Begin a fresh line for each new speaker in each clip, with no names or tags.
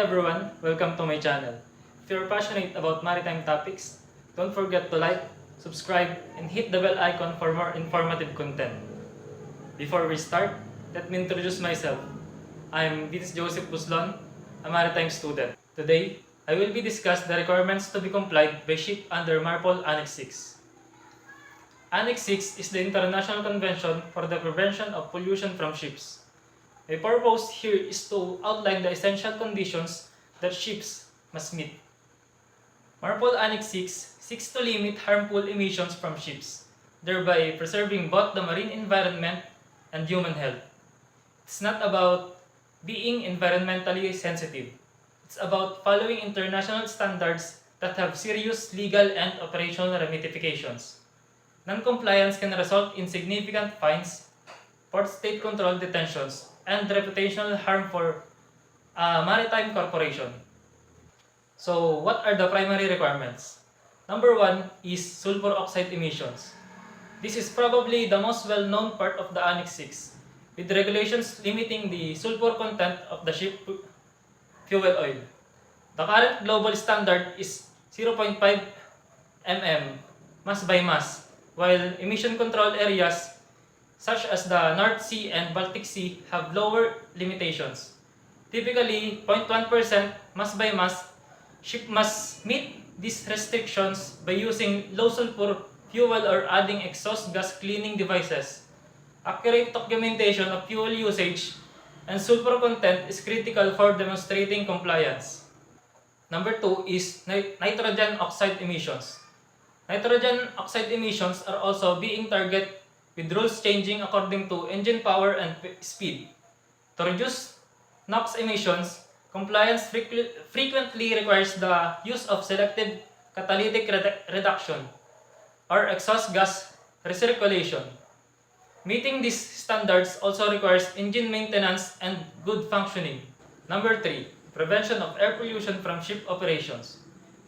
everyone, welcome to my channel. If you're passionate about maritime topics, don't forget to like, subscribe, and hit the bell icon for more informative content. Before we start, let me introduce myself. I'm Vince Joseph Buslon, a maritime student. Today, I will be discuss the requirements to be complied by ship under MARPOL Annex 6. Annex 6 is the International Convention for the Prevention of Pollution from Ships. My purpose here is to outline the essential conditions that ships must meet. MARPOL Annex 6 seeks to limit harmful emissions from ships, thereby preserving both the marine environment and human health. It's not about being environmentally sensitive. It's about following international standards that have serious legal and operational ramifications. Non-compliance can result in significant fines, port state control detentions, and reputational harm for a maritime corporation. So, what are the primary requirements? Number 1 is sulfur oxide emissions. This is probably the most well-known part of the Annex 6, with regulations limiting the sulfur content of the ship fuel oil. The current global standard is 0.5 mm mass by mass, while emission control areas such as the North Sea and Baltic Sea have lower limitations. Typically, 0.1% mass by mass, ship must meet these restrictions by using low sulfur fuel or adding exhaust gas cleaning devices. Accurate documentation of fuel usage and sulfur content is critical for demonstrating compliance. Number 2 is nitrogen oxide emissions. Nitrogen oxide emissions are also being targeted with rules changing according to engine power and speed. To reduce NOx emissions, compliance frequently requires the use of selective catalytic reduction or exhaust gas recirculation. Meeting these standards also requires engine maintenance and good functioning. Number 3, prevention of air pollution from ship operations.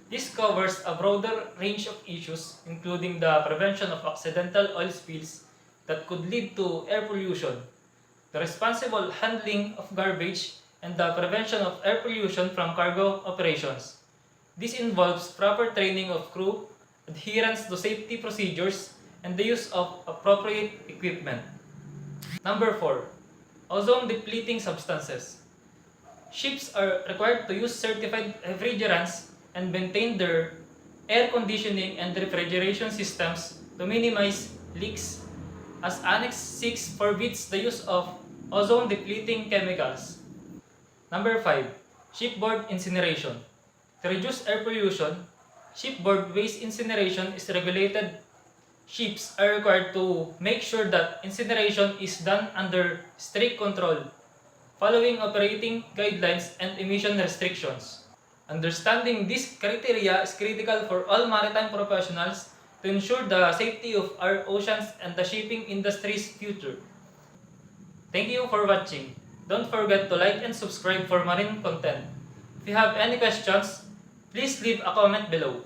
This covers a broader range of issues, including the prevention of accidental oil spills that could lead to air pollution, the responsible handling of garbage, and the prevention of air pollution from cargo operations. This involves proper training of crew, adherence to safety procedures, and the use of appropriate equipment. Number 4. Ozone depleting substances. Ships are required to use certified refrigerants and maintain their air conditioning and refrigeration systems to minimize leaks, as Annex 6 forbids the use of ozone-depleting chemicals. Number 5. Shipboard incineration. To reduce air pollution, shipboard waste incineration is regulated. Ships are required to make sure that incineration is done under strict control, following operating guidelines and emission restrictions. Understanding these criteria is critical for all maritime professionals to ensure the safety of our oceans and the shipping industry's future. Thank you for watching. Don't forget to like and subscribe for marine content. If you have any questions, please leave a comment below.